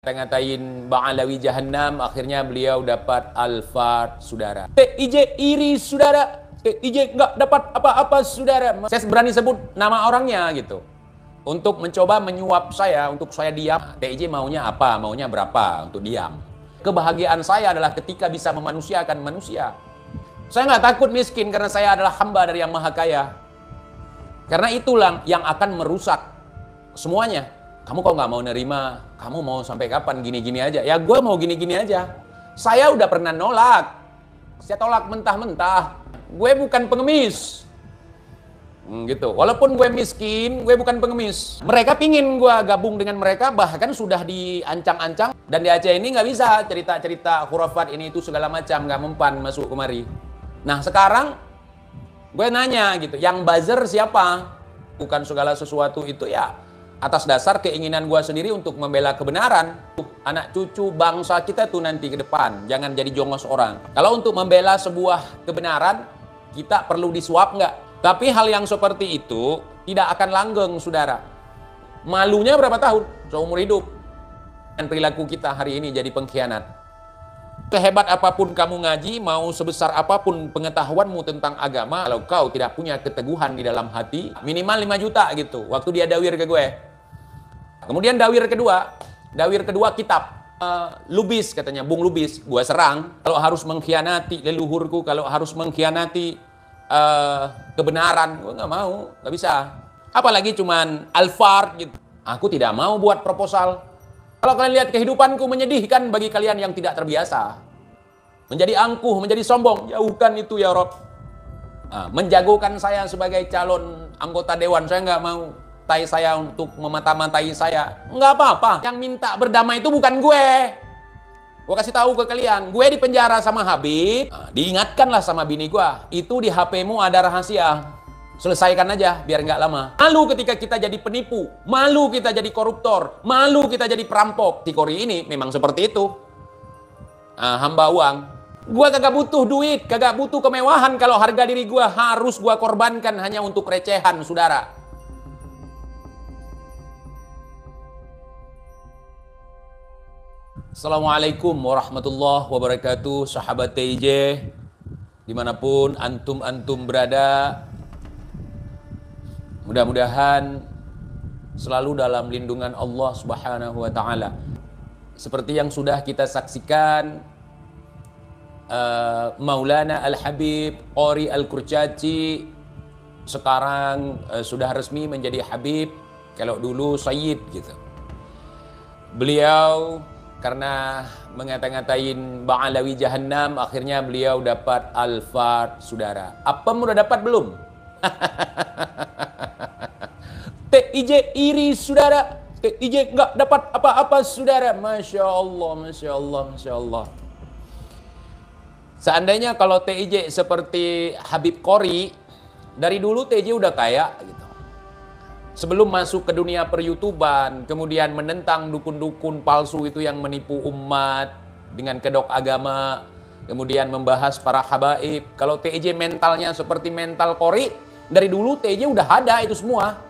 Ngatain Bang Alawi Jahannam, akhirnya beliau dapat Al-Fat, saudara. TIJ iri, saudara. TIJ nggak dapat apa-apa, saudara. Saya berani sebut nama orangnya gitu. Untuk mencoba menyuap saya, untuk saya diam. TIJ maunya apa, maunya berapa untuk diam. Kebahagiaan saya adalah ketika bisa memanusiakan manusia. Saya nggak takut miskin karena saya adalah hamba dari Yang Maha Kaya. Karena itulah yang akan merusak semuanya. Kamu kok nggak mau nerima? Kamu mau sampai kapan gini-gini aja? Ya gue mau gini-gini aja. Saya udah pernah nolak. Saya tolak mentah-mentah. Gue bukan pengemis. Gitu. Walaupun gue miskin, gue bukan pengemis. Mereka pingin gue gabung dengan mereka, bahkan sudah diancang-ancang. Dan di Aceh ini nggak bisa cerita-cerita khurafat ini itu segala macam, nggak mempan masuk kemari. Nah sekarang gue nanya gitu, yang buzzer siapa? Bukan segala sesuatu itu ya atas dasar keinginan gue sendiri untuk membela kebenaran. Anak cucu bangsa kita tuh nanti ke depan, jangan jadi jongos orang. Kalau untuk membela sebuah kebenaran, kita perlu disuap nggak? Tapi hal yang seperti itu tidak akan langgeng, saudara. Malunya berapa tahun? Seumur hidup. Dan perilaku kita hari ini jadi pengkhianat. Sehebat apapun kamu ngaji, mau sebesar apapun pengetahuanmu tentang agama, kalau kau tidak punya keteguhan di dalam hati, minimal 5 juta gitu. Waktu dia dawir ke gue. Kemudian dawir kedua kitab. Lubis katanya, Bung Lubis, gua serang. Kalau harus mengkhianati leluhurku, kalau harus mengkhianati kebenaran, gua nggak mau, nggak bisa. Apalagi cuman Al-Fat gitu. Aku tidak mau buat proposal. Kalau kalian lihat kehidupanku menyedihkan bagi kalian yang tidak terbiasa. Menjadi angkuh, menjadi sombong, jauhkan itu ya Rob. Menjagokan saya sebagai calon anggota dewan, saya nggak mau. Saya untuk memata-matai saya, nggak apa-apa. Yang minta berdamai itu bukan gue. Gue kasih tahu ke kalian, gue di penjara sama Habib. Diingatkanlah sama bini gue, itu di HP-mu ada rahasia. Selesaikan aja biar nggak lama. Malu ketika kita jadi penipu, malu kita jadi koruptor, malu kita jadi perampok. Tikori ini memang seperti itu. Hamba uang. Gue kagak butuh duit, kagak butuh kemewahan kalau harga diri gue harus gue korbankan hanya untuk recehan, saudara. Assalamualaikum warahmatullahi wabarakatuh, sahabat TIJ dimanapun antum berada. Mudah-mudahan selalu dalam lindungan Allah Subhanahu wa Ta'ala. Seperti yang sudah kita saksikan, Maulana Al-Habib Qori Al-Kurcaci sekarang sudah resmi menjadi Habib. Kalau dulu Sayyid gitu. Beliau karena ngata-ngatain Bang Alawi Jahannam, akhirnya beliau dapat Al-Fat, saudara. Apa udah dapat belum? TIJ iri, saudara. TIJ nggak dapat apa-apa, saudara. Masya Allah, Masya Allah, Masya Allah. Seandainya kalau TIJ seperti Habib Qori, dari dulu TIJ udah kaya gitu. Sebelum masuk ke dunia per-YouTuban, kemudian menentang dukun-dukun palsu itu yang menipu umat dengan kedok agama, kemudian membahas para habaib. Kalau TIJ mentalnya seperti mental Qori, dari dulu TIJ udah ada itu semua.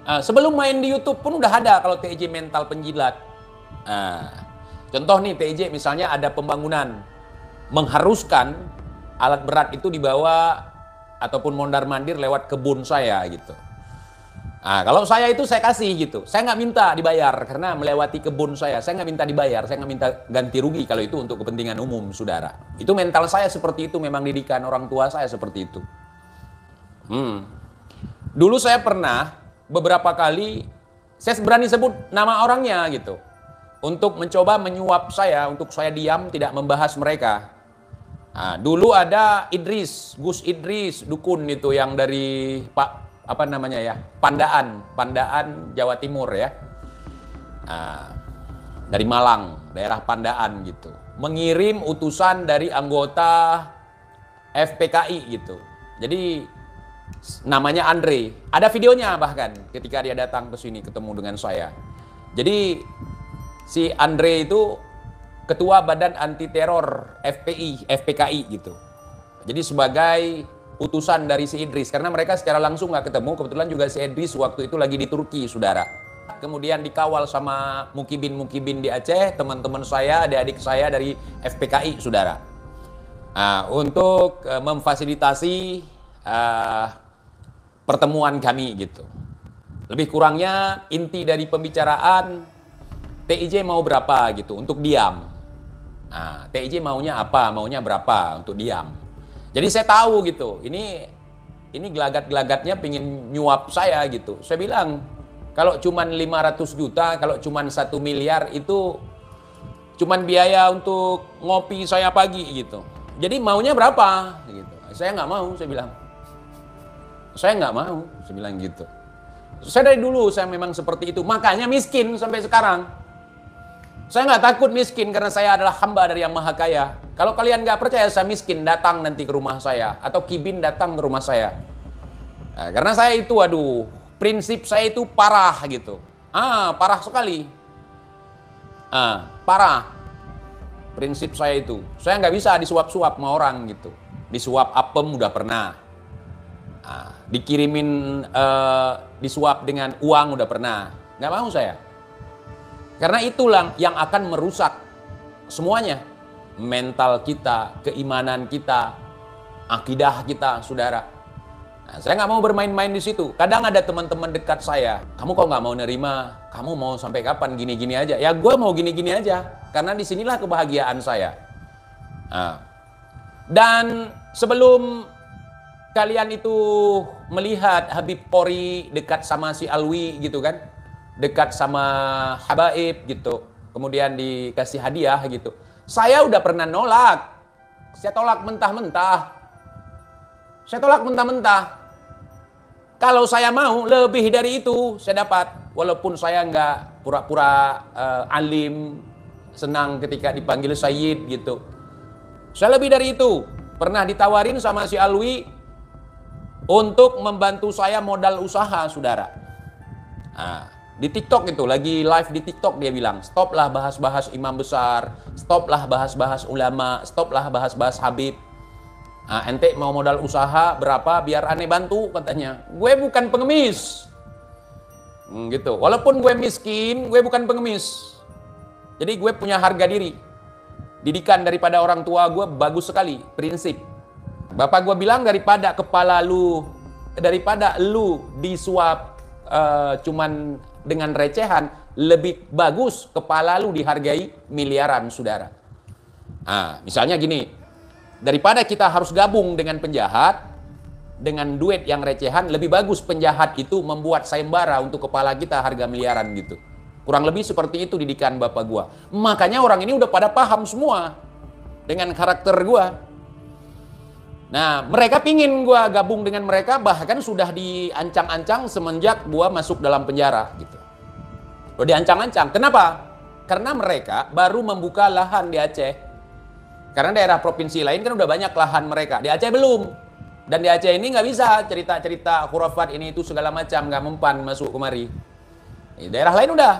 Sebelum main di YouTube pun udah ada kalau TIJ mental penjilat. Contoh nih TIJ misalnya ada pembangunan, mengharuskan alat berat itu dibawa ataupun mondar-mandir lewat kebun saya gitu. Kalau saya itu saya kasih gitu. Saya nggak minta dibayar karena melewati kebun saya. Saya nggak minta dibayar, saya nggak minta ganti rugi kalau itu untuk kepentingan umum, saudara. Itu mental saya seperti itu, memang didikan orang tua saya seperti itu. Dulu saya pernah beberapa kali, saya berani sebut nama orangnya gitu. Untuk mencoba menyuap saya, untuk saya diam, tidak membahas mereka. Dulu ada Idris, Gus Idris, dukun itu yang dari Pak Pandaan, Jawa Timur ya. Dari Malang, daerah Pandaan gitu. Mengirim utusan dari anggota FPKI gitu. Jadi namanya Andre. Ada videonya bahkan ketika dia datang ke sini ketemu dengan saya. Jadi si Andre itu ketua Badan Anti Teror FPKI gitu. Jadi sebagai utusan dari si Idris, karena mereka secara langsung nggak ketemu. Kebetulan juga si Idris waktu itu lagi di Turki, saudara. kemudian dikawal sama mukibin-mukibin di Aceh, teman-teman saya, adik-adik saya dari FPKI, saudara. Untuk memfasilitasi pertemuan kami gitu. Lebih kurangnya inti dari pembicaraan, TIJ mau berapa gitu untuk diam. TIJ maunya apa, maunya berapa untuk diam. Jadi saya tahu gitu, ini gelagat-gelagatnya pingin nyuap saya gitu. Saya bilang, kalau cuman 500 juta, kalau cuman 1 miliar itu cuman biaya untuk ngopi saya pagi gitu. Jadi maunya berapa gitu. Saya nggak mau, saya bilang. Saya nggak mau, saya bilang gitu. Saya dari dulu saya memang seperti itu, makanya miskin sampai sekarang. Saya nggak takut miskin karena saya adalah hamba dari Yang Maha Kaya. Kalau kalian nggak percaya saya miskin, datang nanti ke rumah saya. Atau Kibin datang ke rumah saya. Karena saya itu, prinsip saya itu parah gitu. Parah sekali. Parah. Prinsip saya itu. Saya nggak bisa disuap-suap sama orang gitu. Disuap apem udah pernah. Dikirimin, disuap dengan uang udah pernah. Nggak mau saya. Karena itulah yang akan merusak semuanya. Mental kita, keimanan kita, akidah kita, saudara. Saya nggak mau bermain-main di situ. Kadang ada teman-teman dekat saya, kamu kok nggak mau nerima? Kamu mau sampai kapan gini-gini aja? Ya gue mau gini-gini aja. Karena disinilah kebahagiaan saya. Dan sebelum kalian itu melihat Habib Pori dekat sama si Alwi gitu kan, dekat sama habaib gitu, kemudian dikasih hadiah gitu, saya udah pernah nolak. Saya tolak mentah-mentah. Kalau saya mau lebih dari itu saya dapat, walaupun saya nggak pura-pura alim, senang ketika dipanggil Sayyid gitu. Saya lebih dari itu. Pernah ditawarin sama si Alwi untuk membantu saya modal usaha, saudara. Di TikTok itu, lagi live di TikTok dia bilang, stoplah bahas-bahas imam besar, stoplah bahas-bahas ulama, stoplah bahas-bahas Habib. Ente mau modal usaha berapa biar aneh bantu, katanya. Gue bukan pengemis. Gitu. Walaupun gue miskin, gue bukan pengemis. Jadi gue punya harga diri. Didikan daripada orang tua gue bagus sekali, prinsip. Bapak gue bilang daripada lu disuap cuman dengan recehan, lebih bagus kepala lu dihargai miliaran, saudara. Misalnya gini, daripada kita harus gabung dengan penjahat, dengan duit yang recehan, lebih bagus penjahat itu membuat sayembara untuk kepala kita harga miliaran gitu. Kurang lebih seperti itu didikan bapak gua. Makanya orang ini udah pada paham semua dengan karakter gua. Nah, mereka pingin gua gabung dengan mereka, bahkan sudah diancang-ancang semenjak gua masuk dalam penjara gitu. Udah diancang-ancang. Kenapa? Karena mereka baru membuka lahan di Aceh. Karena daerah provinsi lain kan udah banyak lahan mereka. Di Aceh belum. Dan di Aceh ini nggak bisa cerita-cerita khurafat ini itu segala macam, nggak mempan masuk kemari. Di daerah lain udah.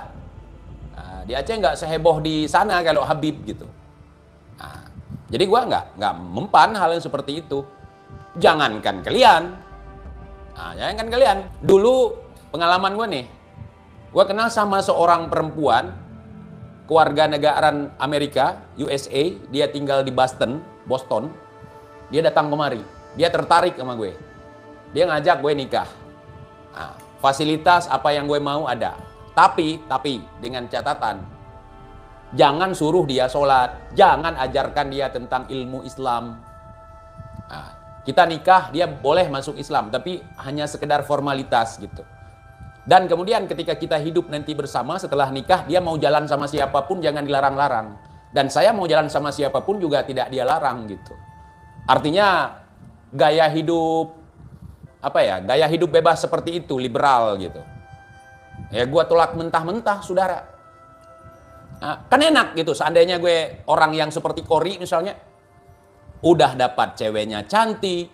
Di Aceh nggak seheboh di sana kalau Habib gitu. Jadi gua nggak mempan hal yang seperti itu. Jangankan kalian. Jangankan kalian. Dulu pengalaman gua nih. Gua kenal sama seorang perempuan, keluarga negaraan Amerika, USA. Dia tinggal di Boston. Dia datang kemari. Dia tertarik sama gue. Dia ngajak gue nikah. Fasilitas apa yang gue mau ada. Tapi dengan catatan, jangan suruh dia sholat, jangan ajarkan dia tentang ilmu Islam. Kita nikah, dia boleh masuk Islam, tapi hanya sekedar formalitas gitu. Dan kemudian ketika kita hidup nanti bersama setelah nikah, dia mau jalan sama siapapun jangan dilarang-larang. Dan saya mau jalan sama siapapun juga tidak dia larang gitu. Artinya gaya hidup gaya hidup bebas seperti itu, liberal gitu. Ya gue tolak mentah-mentah, saudara. Kan enak gitu, seandainya gue orang yang seperti Kori misalnya, udah dapat ceweknya cantik,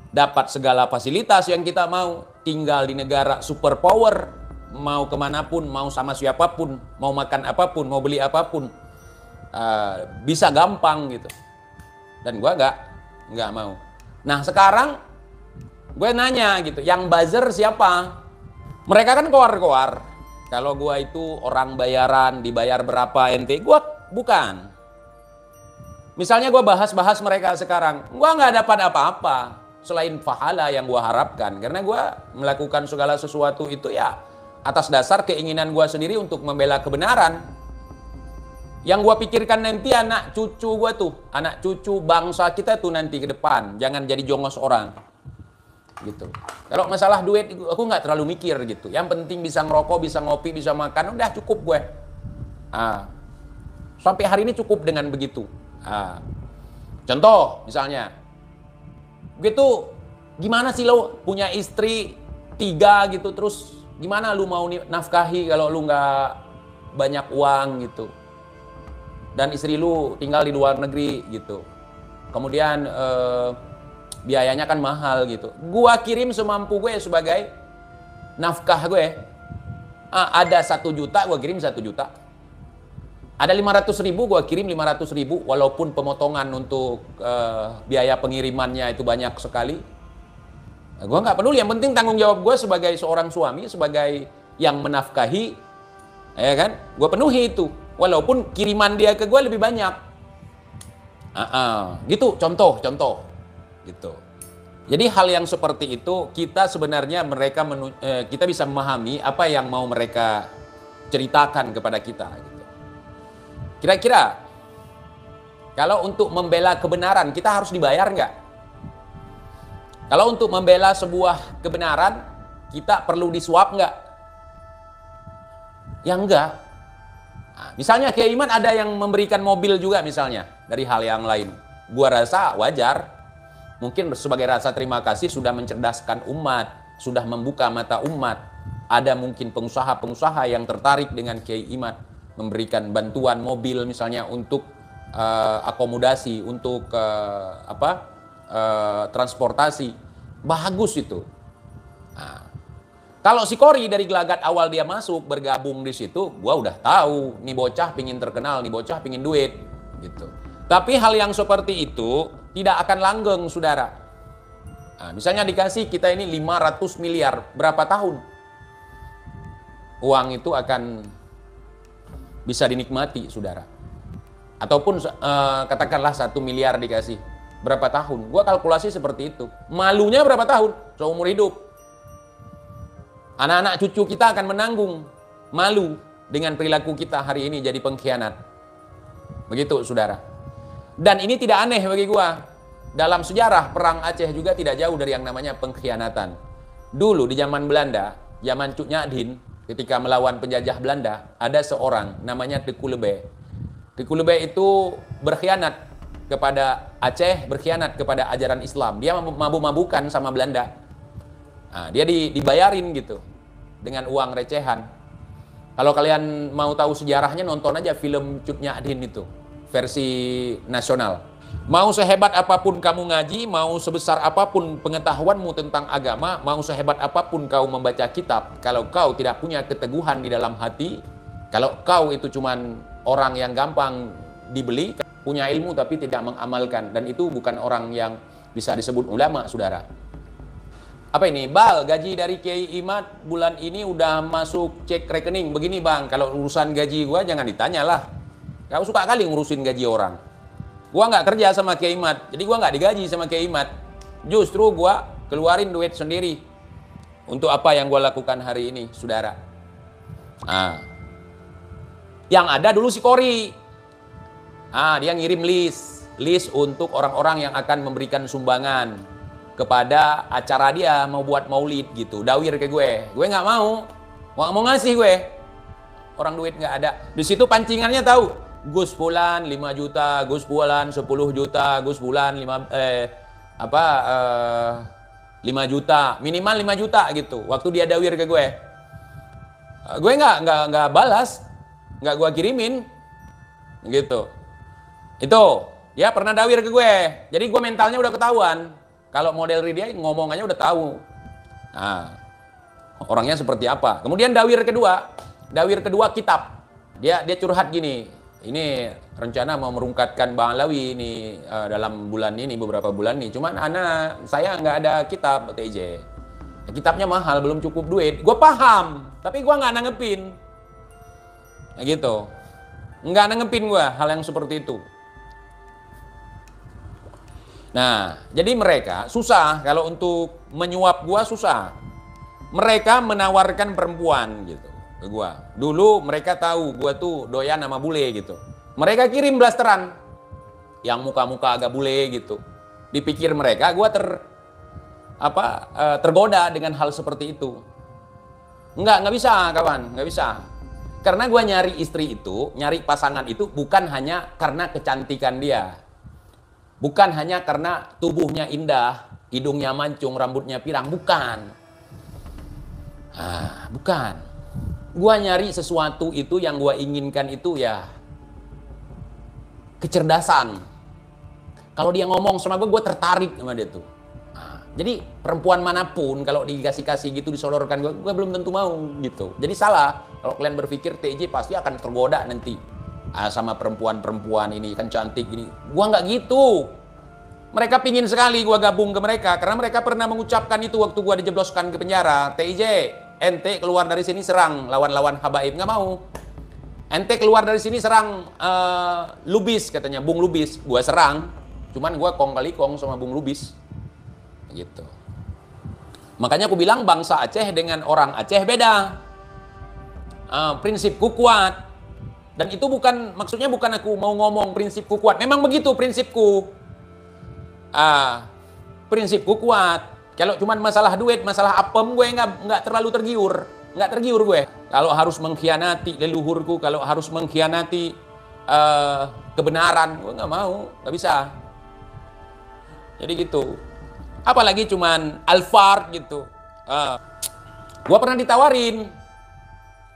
dapat segala fasilitas yang kita mau, tinggal di negara superpower, mau kemanapun, mau sama siapapun, mau makan apapun, mau beli apapun, bisa gampang gitu. Dan gue nggak mau. Nah sekarang gue nanya gitu, yang buzzer siapa? Mereka kan koar-koar. kalau gua itu orang bayaran, dibayar berapa ente, gua bukan. Misalnya gua bahas-bahas mereka sekarang, gua nggak dapat apa-apa selain pahala yang gua harapkan, karena gua melakukan segala sesuatu itu ya atas dasar keinginan gua sendiri untuk membela kebenaran. Yang gua pikirkan nanti anak cucu gua tuh, anak cucu bangsa kita tuh nanti ke depan, jangan jadi jongos orang. Gitu. Kalau masalah duit aku nggak terlalu mikir gitu. Yang penting bisa ngerokok, bisa ngopi, bisa makan, udah cukup gue. Sampai hari ini cukup dengan begitu. Contoh misalnya, gitu, gimana sih lo punya istri 3 gitu, terus gimana lu mau nafkahi kalau lu nggak banyak uang gitu, dan istri lu tinggal di luar negeri gitu, kemudian biayanya kan mahal gitu, gua kirim semampu gue sebagai nafkah gue. Ada 1 juta, gua kirim 1 juta. Ada 500.000, gua kirim 500.000, walaupun pemotongan untuk biaya pengirimannya itu banyak sekali. Gua nggak peduli, yang penting tanggung jawab gue sebagai seorang suami, sebagai yang menafkahi, ya kan? Gua penuhi itu, walaupun kiriman dia ke gue lebih banyak. Gitu, contoh, gitu. Jadi hal yang seperti itu kita sebenarnya kita bisa memahami apa yang mau mereka ceritakan kepada kita. Gitu. Kira-kira kalau untuk membela kebenaran kita harus dibayar nggak? Kalau untuk membela sebuah kebenaran kita perlu disuap nggak? Ya enggak. Misalnya Kiai Iman ada yang memberikan mobil juga misalnya dari hal yang lain. Gua rasa wajar. Mungkin sebagai rasa terima kasih sudah mencerdaskan umat, sudah membuka mata umat. Ada mungkin pengusaha-pengusaha yang tertarik dengan Kiai Iman memberikan bantuan mobil misalnya untuk akomodasi, untuk transportasi. Bagus itu. Kalau si Kori dari gelagat awal dia masuk bergabung di situ, gua udah tahu nih bocah pingin terkenal, nih bocah pingin duit gitu. Tapi hal yang seperti itu tidak akan langgeng, saudara. Misalnya dikasih kita ini 500 miliar, berapa tahun? Uang itu akan bisa dinikmati, saudara. Ataupun katakanlah 1 miliar dikasih, berapa tahun? Gua kalkulasi seperti itu. Malunya berapa tahun? Seumur hidup. Anak-anak cucu kita akan menanggung malu dengan perilaku kita hari ini jadi pengkhianat. Begitu, saudara. Dan ini tidak aneh bagi gua. Dalam sejarah perang Aceh juga tidak jauh dari yang namanya pengkhianatan. Dulu di zaman Belanda, zaman Cuk Nyadin, ketika melawan penjajah Belanda, ada seorang namanya Teku Lebe. Teku Lebe itu berkhianat kepada Aceh, berkhianat kepada ajaran Islam. Dia mabuk-mabukan sama Belanda. Dia dibayarin gitu dengan uang recehan. Kalau kalian mau tahu sejarahnya, nonton aja film Cut Nyadin itu, versi nasional. Mau sehebat apapun kamu ngaji, mau sebesar apapun pengetahuanmu tentang agama, mau sehebat apapun kau membaca kitab, kalau kau tidak punya keteguhan di dalam hati, kalau kau itu cuman orang yang gampang dibeli, punya ilmu tapi tidak mengamalkan, dan itu bukan orang yang bisa disebut ulama, saudara. Apa ini? Bal, gaji dari Kiai Imat bulan ini udah masuk cek rekening. Begini bang, kalau urusan gaji gua jangan ditanya lah. Kau suka kali ngurusin gaji orang. Gua nggak kerja sama Kiai Imat, jadi gua nggak digaji sama Kiai Imat. Justru gua keluarin duit sendiri untuk apa yang gua lakukan hari ini, saudara. Yang ada dulu si Kori. Dia ngirim list untuk orang-orang yang akan memberikan sumbangan kepada acara dia mau buat maulid gitu. Dawir ke gue nggak mau ngasih gue. Orang duit nggak ada. Di situ pancingannya tahu. Gus Fulan 5 juta, Gus Fulan 10 juta, Gus Fulan 5 juta, minimal 5 juta gitu. Waktu dia dawir ke gue nggak balas, nggak gue kirimin, gitu. Itu dia pernah dawir ke gue, jadi gue mentalnya udah ketahuan. Kalau model dia ngomongannya udah tahu. Orangnya seperti apa. Kemudian dawir kedua kitab. Dia curhat gini. Ini rencana mau merungkatkan Bang Alawi ini dalam bulan ini, beberapa bulan ini. Cuman saya nggak ada kitab, TJ. Kitabnya mahal, belum cukup duit. Gue paham, tapi gue nggak nanggepin. Nah, gitu. Nggak nanggepin gue hal yang seperti itu. Nah, jadi mereka susah kalau untuk menyuap gue susah. Mereka menawarkan perempuan gitu ke gue. Dulu mereka tahu gue tuh doyan sama bule gitu. Mereka kirim blasteran yang muka-muka agak bule gitu. Dipikir mereka gue tergoda dengan hal seperti itu. Nggak bisa kawan, nggak bisa. Karena gue nyari istri itu, nyari pasangan itu bukan hanya karena kecantikan dia. Bukan hanya karena tubuhnya indah, hidungnya mancung, rambutnya pirang, bukan. Bukan. Gua nyari sesuatu itu yang gua inginkan itu ya kecerdasan. Kalau dia ngomong sama gua tertarik sama dia tuh. Jadi perempuan manapun kalau dikasih-kasih gitu disodorkan gua belum tentu mau gitu. Jadi salah kalau kalian berpikir TJ pasti akan tergoda nanti sama perempuan-perempuan ini kan cantik ini. Gua nggak gitu. Mereka pingin sekali gua gabung ke mereka karena mereka pernah mengucapkan itu waktu gua dijebloskan ke penjara. TJ, ente keluar dari sini serang lawan-lawan habaib, nggak mau. Ente keluar dari sini serang Lubis katanya, Bung Lubis. Gua serang, cuman gua kong kali kong sama Bung Lubis. Gitu. Makanya aku bilang bangsa Aceh dengan orang Aceh beda. Prinsipku kuat. Dan itu maksudnya bukan aku mau ngomong prinsipku kuat. Memang begitu prinsipku. Prinsipku kuat. Kalau cuma masalah duit, masalah apem, gue nggak terlalu tergiur. Nggak tergiur gue. Kalau harus mengkhianati leluhurku, kalau harus mengkhianati kebenaran, gue nggak mau, nggak bisa. Jadi gitu. Apalagi cuman Alphard gitu. Gue pernah ditawarin.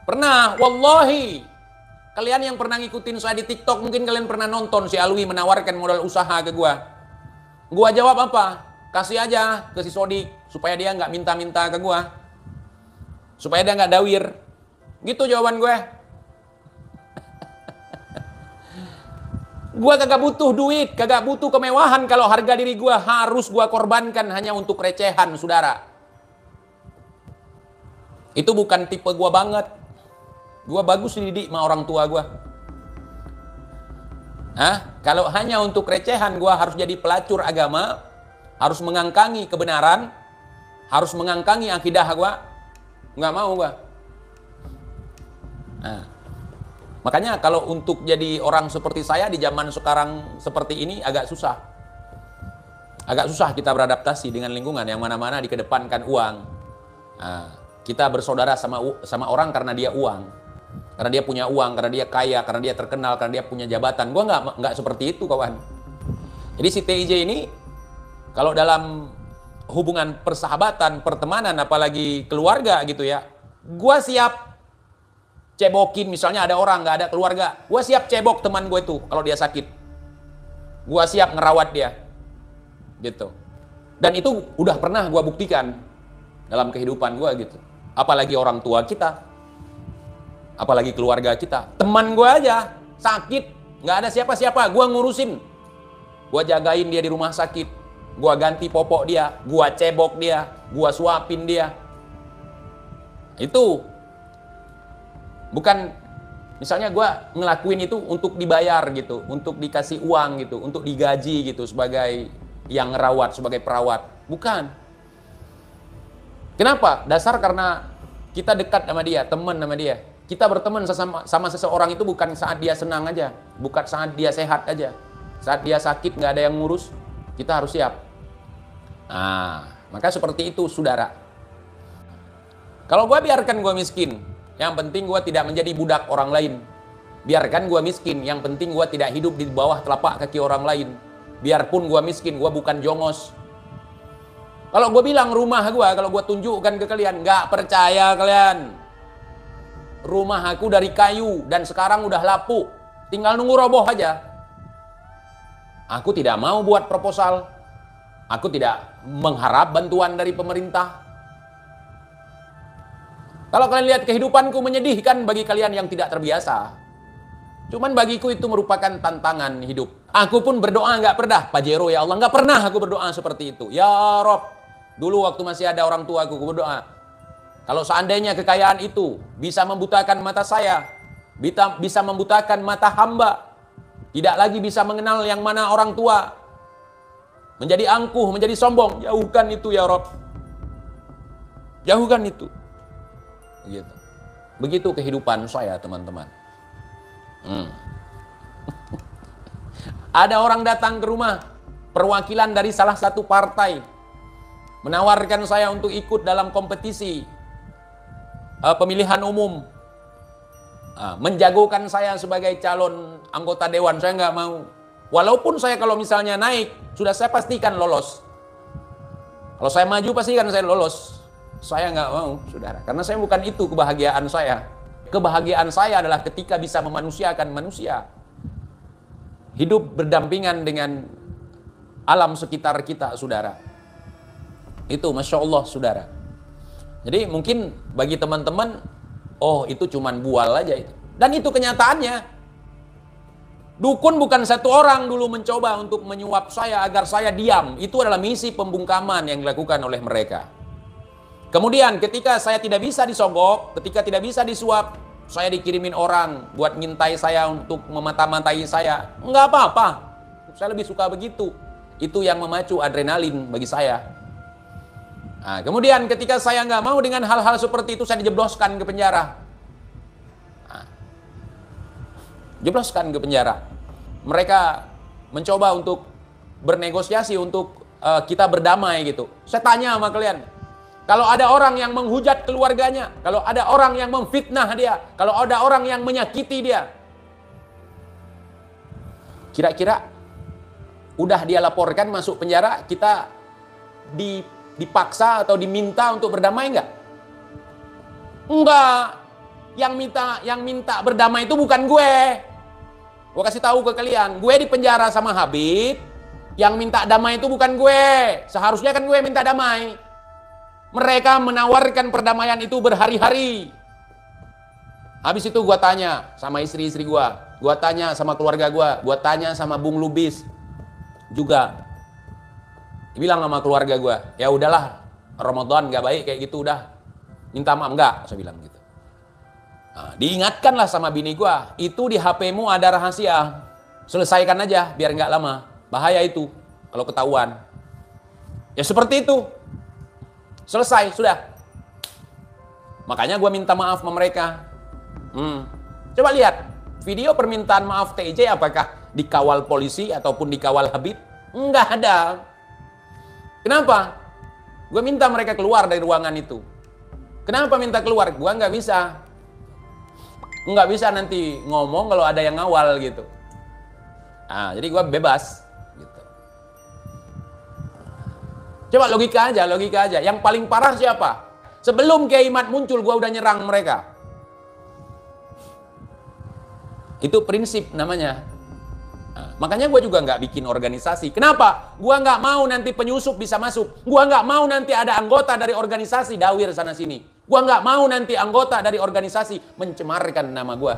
Pernah, wallahi. Kalian yang pernah ngikutin saya di TikTok, mungkin kalian pernah nonton si Alwi menawarkan modal usaha ke gue. Gua jawab apa? Kasih aja ke si Sodik supaya dia nggak minta-minta ke gua, supaya dia nggak dawir. Gitu jawaban gue. Gua kagak butuh duit, kagak butuh kemewahan kalau harga diri gua harus gua korbankan hanya untuk recehan, saudara. Itu bukan tipe gua banget. Gua bagus dididik sama orang tua gua. Kalau hanya untuk recehan gua harus jadi pelacur agama, harus mengangkangi kebenaran, harus mengangkangi akidah gua, nggak mau gua. Makanya kalau untuk jadi orang seperti saya di zaman sekarang seperti ini agak susah. Agak susah kita beradaptasi dengan lingkungan yang mana-mana dikedepankan uang. Kita bersaudara sama orang karena dia uang. Karena dia punya uang, karena dia kaya, karena dia terkenal, karena dia punya jabatan. Gue nggak seperti itu, kawan. Jadi si TIJ ini, kalau dalam hubungan persahabatan, pertemanan, apalagi keluarga gitu ya, gue siap cebokin. Misalnya ada orang nggak ada keluarga, gue siap cebok teman gue itu kalau dia sakit. Gue siap ngerawat dia, gitu. Dan itu udah pernah gue buktikan dalam kehidupan gue gitu. Apalagi orang tua kita. Apalagi keluarga kita. Teman gue aja sakit, nggak ada siapa-siapa, gue ngurusin. Gue jagain dia di rumah sakit. Gue ganti popok dia, gue cebok dia, gue suapin dia. Itu bukan misalnya gue ngelakuin itu untuk dibayar gitu, untuk dikasih uang gitu, untuk digaji gitu sebagai yang ngerawat, sebagai perawat. Bukan. Kenapa? Dasar karena kita dekat sama dia, teman sama dia. Kita berteman sama seseorang itu bukan saat dia senang aja, bukan saat dia sehat aja. Saat dia sakit nggak ada yang ngurus, kita harus siap. Maka seperti itu, saudara. Kalau gue biarkan gue miskin, yang penting gue tidak menjadi budak orang lain. Biarkan gue miskin, yang penting gue tidak hidup di bawah telapak kaki orang lain. Biarpun gue miskin, gue bukan jongos. Kalau gue bilang rumah gue, kalau gue tunjukkan ke kalian, nggak percaya kalian. Rumah aku dari kayu dan sekarang udah lapuk, tinggal nunggu roboh aja. Aku tidak mau buat proposal. Aku tidak mengharap bantuan dari pemerintah. Kalau kalian lihat kehidupanku menyedihkan bagi kalian yang tidak terbiasa. Cuman bagiku itu merupakan tantangan hidup. Aku pun berdoa nggak pernah, Pajero ya Allah, nggak pernah aku berdoa seperti itu. Ya Rob, Dulu waktu masih ada orang tua aku berdoa, kalau seandainya kekayaan itu bisa membutakan mata saya, bisa membutakan mata hamba, tidak lagi bisa mengenal yang mana orang tua, menjadi angkuh, menjadi sombong, jauhkan itu ya Rob. Jauhkan itu. Begitu. Begitu kehidupan saya, teman-teman. Ada orang datang ke rumah, perwakilan dari salah satu partai, menawarkan saya untuk ikut dalam kompetisi pemilihan umum, menjagokan saya sebagai calon anggota dewan. Saya nggak mau. Walaupun saya kalau misalnya naik, sudah saya pastikan lolos. Kalau saya maju pastikan saya lolos. Saya nggak mau, saudara. Karena saya bukan itu kebahagiaan saya. Kebahagiaan saya adalah ketika bisa memanusiakan manusia. Hidup berdampingan dengan alam sekitar kita, saudara. Itu Masya Allah, saudara. Jadi mungkin bagi teman-teman, oh itu cuman bual aja itu. Dan itu kenyataannya. Dukun bukan satu orang dulu mencoba untuk menyuap saya agar saya diam. Itu adalah misi pembungkaman yang dilakukan oleh mereka. Kemudian ketika saya tidak bisa disogok, ketika tidak bisa disuap, saya dikirimin orang buat ngintai saya untuk memata-matai saya. Enggak apa-apa. Saya lebih suka begitu. Itu yang memacu adrenalin bagi saya. Nah, kemudian ketika saya nggak mau dengan hal-hal seperti itu, saya dijebloskan ke penjara. Nah, jebloskan ke penjara. Mereka mencoba untuk bernegosiasi untuk kita berdamai gitu. Saya tanya sama kalian, kalau ada orang yang menghujat keluarganya, kalau ada orang yang memfitnah dia, kalau ada orang yang menyakiti dia, kira-kira udah dia laporkan masuk penjara, kita dipaksa atau diminta untuk berdamai enggak? Enggak. Yang minta berdamai itu bukan gue. Gue kasih tahu ke kalian, gue di penjara sama Habib, yang minta damai itu bukan gue. Seharusnya kan gue minta damai. Mereka menawarkan perdamaian itu berhari-hari. Habis itu gue tanya sama istri-istri gue tanya sama keluarga gue tanya sama Bung Lubis juga. Bilang sama keluarga gue, ya udahlah, Ramadan gak baik kayak gitu, udah minta maaf. Enggak, saya bilang gitu. Nah, diingatkanlah sama bini gue, itu di HP-mu ada rahasia, selesaikan aja biar nggak lama, bahaya itu kalau ketahuan. Ya seperti itu, selesai sudah. Makanya gue minta maaf sama mereka. Coba lihat video permintaan maaf TJ, apakah dikawal polisi ataupun dikawal Habib? Enggak ada. Kenapa? Gue minta mereka keluar dari ruangan itu. Kenapa minta keluar? Gue nggak bisa nanti ngomong kalau ada yang ngawal gitu. Nah, jadi gue bebas gitu. Coba logika aja. Yang paling parah siapa? Sebelum Kiai Mat muncul, gue udah nyerang mereka. Itu prinsip namanya. Nah, makanya gue juga nggak bikin organisasi. Kenapa? Gue nggak mau nanti penyusup bisa masuk. Gue nggak mau nanti ada anggota dari organisasi dawir sana sini. Gue nggak mau nanti anggota dari organisasi mencemarkan nama gue.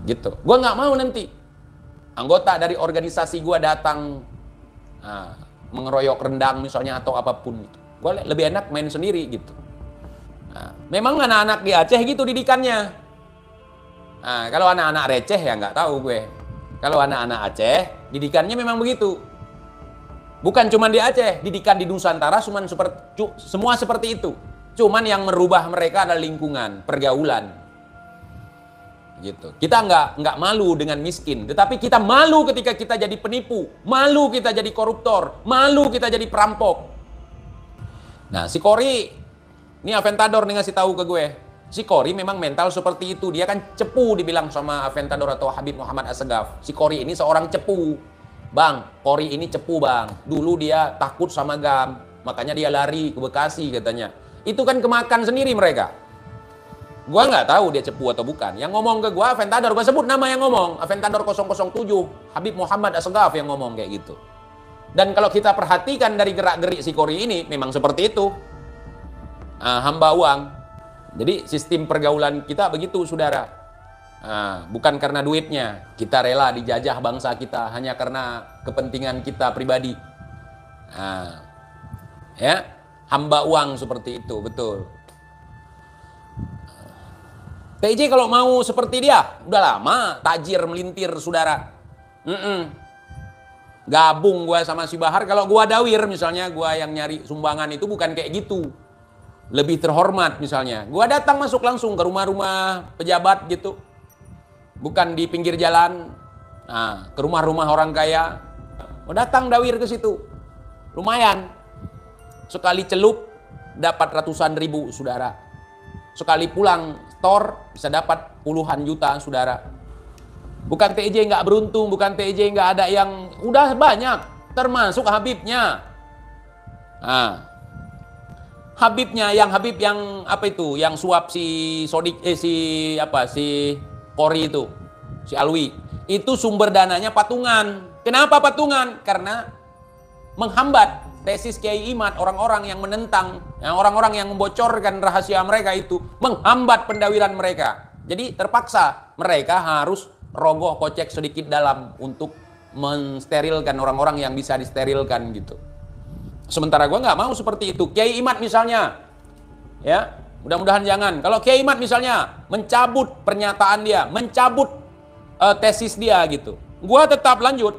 Gitu. Gue nggak mau nanti anggota dari organisasi gue datang mengeroyok rendang misalnya atau apapun. Gue lebih enak main sendiri gitu. Nah, memang anak-anak di Aceh gitu didikannya. Nah, kalau anak-anak receh ya nggak tahu gue. Kalau anak-anak Aceh didikannya memang begitu. Bukan cuma di Aceh, didikan di Nusantara semua seperti itu. Cuman yang merubah mereka adalah lingkungan, pergaulan. Gitu. Kita nggak malu dengan miskin, tetapi kita malu ketika kita jadi penipu, malu kita jadi koruptor, malu kita jadi perampok. Nah, si Kori, ini Aventador nih ngasih tahu ke gue. Si Kori memang mental seperti itu. Dia kan cepu dibilang sama Aventador atau Habib Muhammad Assegaf. Si Kori ini seorang cepu. Bang, Kori ini cepu bang. Dulu dia takut sama GAM. Makanya dia lari ke Bekasi katanya. Itu kan kemakan sendiri mereka. Gua nggak tahu dia cepu atau bukan. Yang ngomong ke gua Aventador. Gua sebut nama yang ngomong. Aventador 007. Habib Muhammad Assegaf yang ngomong kayak gitu. Dan kalau kita perhatikan dari gerak-gerik si Kori ini. Memang seperti itu. Hamba uang. Jadi sistem pergaulan kita begitu, saudara. Bukan karena duitnya, kita rela dijajah bangsa kita hanya karena kepentingan kita pribadi. Nah, ya, hamba uang seperti itu, betul. TJ kalau mau seperti dia, udah lama tajir melintir, saudara. Gabung gua sama si Bahar, kalau gua dawir misalnya, gua yang nyari sumbangan itu bukan kayak gitu. Lebih terhormat misalnya. Gua datang masuk langsung ke rumah-rumah pejabat gitu. Bukan di pinggir jalan. Nah, ke rumah-rumah orang kaya. Gua datang dawir ke situ. Lumayan. Sekali celup dapat ratusan ribu, saudara. Sekali pulang store bisa dapat puluhan juta, saudara. Bukan TJ nggak beruntung, bukan TJ nggak ada yang udah banyak, termasuk Habibnya. Nah, Habib yang apa itu, yang suap si Sodik, si Kori itu, si Alwi, itu sumber dananya patungan. Kenapa patungan? Karena menghambat tesis Kiai Imad, orang-orang yang menentang, orang-orang yang membocorkan rahasia mereka itu, menghambat pendawiran mereka. Jadi terpaksa mereka harus rogoh kocek sedikit dalam untuk mensterilkan orang-orang yang bisa disterilkan gitu. Sementara gue nggak mau seperti itu. Kiai Imad misalnya, ya mudah-mudahan jangan. Kalau Kiai Imad misalnya mencabut pernyataan dia, mencabut tesis dia gitu, gue tetap lanjut.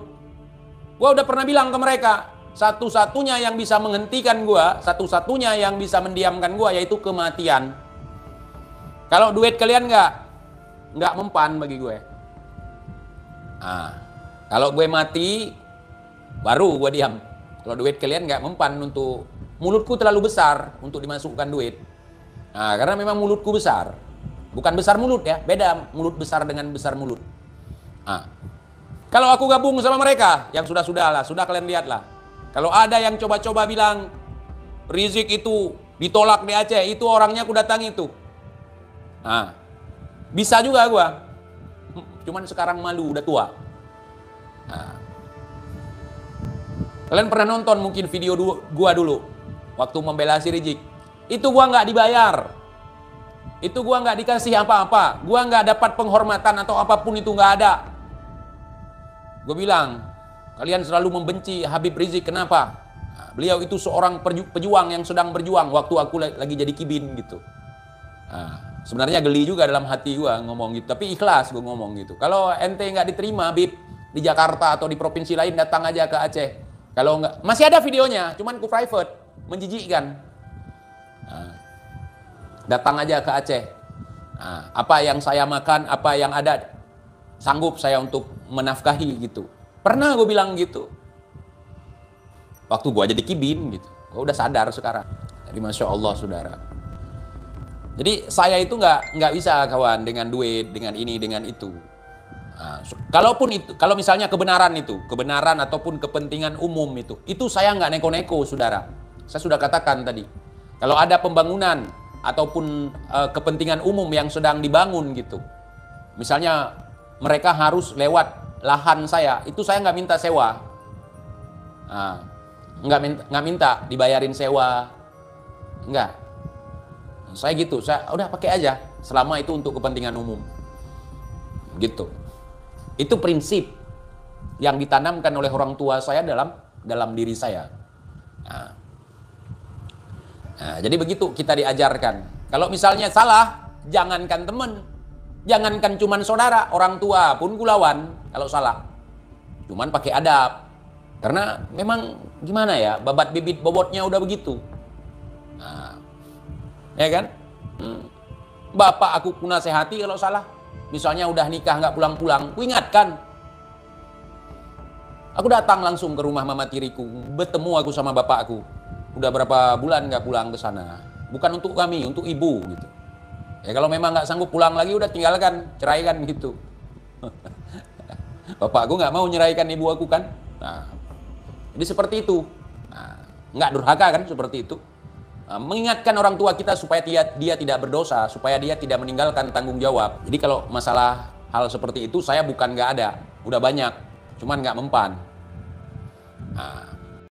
Gue udah pernah bilang ke mereka, satu-satunya yang bisa menghentikan gue, satu-satunya yang bisa mendiamkan gue yaitu kematian. Kalau duit kalian nggak mempan bagi gue. Nah, kalau gue mati, baru gue diam. Kalau duit kalian nggak mempan, untuk mulutku terlalu besar untuk dimasukkan duit. Nah, karena memang mulutku besar, bukan besar mulut ya, beda mulut besar dengan besar mulut. Nah, kalau aku gabung sama mereka, yang sudah kalian lihatlah. Kalau ada yang coba-coba bilang Rizik itu ditolak di Aceh, itu orangnya aku datang itu. Nah, bisa juga gua. Cuman sekarang malu, udah tua. Nah, kalian pernah nonton mungkin video gua dulu waktu membela si Rizik. Itu gua nggak dibayar. Itu gua nggak dikasih apa-apa. Gua nggak dapat penghormatan atau apapun, itu nggak ada. Gue bilang, kalian selalu membenci Habib Rizik, kenapa? Nah, beliau itu seorang pejuang yang sedang berjuang waktu aku lagi jadi kibin gitu. Nah, sebenarnya geli juga dalam hati gue ngomong gitu, tapi ikhlas gue ngomong gitu. Kalau ente nggak diterima, Bib, di Jakarta atau di provinsi lain, datang aja ke Aceh. Kalau nggak, masih ada videonya, cuman ku private, menjijikkan. Nah, datang aja ke Aceh. Nah, apa yang saya makan, apa yang ada, sanggup saya untuk menafkahi gitu. Pernah gue bilang gitu. Waktu gue jadi kibin gitu. Gue udah sadar sekarang. Jadi Masya Allah, saudara. Jadi saya itu nggak bisa kawan dengan duit, dengan ini, dengan itu. Nah, kalau misalnya kebenaran ataupun kepentingan umum itu saya nggak neko-neko, saudara. Saya sudah katakan tadi. Kalau ada pembangunan ataupun kepentingan umum yang sedang dibangun gitu. Misalnya mereka harus lewat lahan saya, itu saya nggak minta sewa. Nah, nggak minta dibayarin sewa, nggak. Saya gitu, saya udah pakai aja selama itu untuk kepentingan umum. Gitu. Itu prinsip yang ditanamkan oleh orang tua saya dalam diri saya. Nah, jadi begitu kita diajarkan. Kalau misalnya salah, jangankan teman, jangankan cuman saudara, orang tua pun kulawan kalau salah. Cuman pakai adab. Karena memang gimana ya, babat bibit bobotnya udah begitu. Nah, ya kan? Bapak aku pun nasihati kalau salah. Misalnya udah nikah nggak pulang-pulang, ku ingatkan. Aku datang langsung ke rumah mama tiriku, bertemu aku sama bapak aku. Udah berapa bulan nggak pulang ke sana. Bukan untuk kami, untuk ibu gitu. Ya kalau memang nggak sanggup pulang lagi, udah tinggalkan, ceraikan gitu. Bapak aku nggak mau nyeraikan ibu aku kan. Nah, jadi seperti itu. Nah, nggak durhaka kan seperti itu. Nah, mengingatkan orang tua kita supaya dia tidak berdosa, supaya dia tidak meninggalkan tanggung jawab. Jadi kalau masalah hal seperti itu, saya bukan nggak ada, udah banyak, cuman nggak mempan. Nah,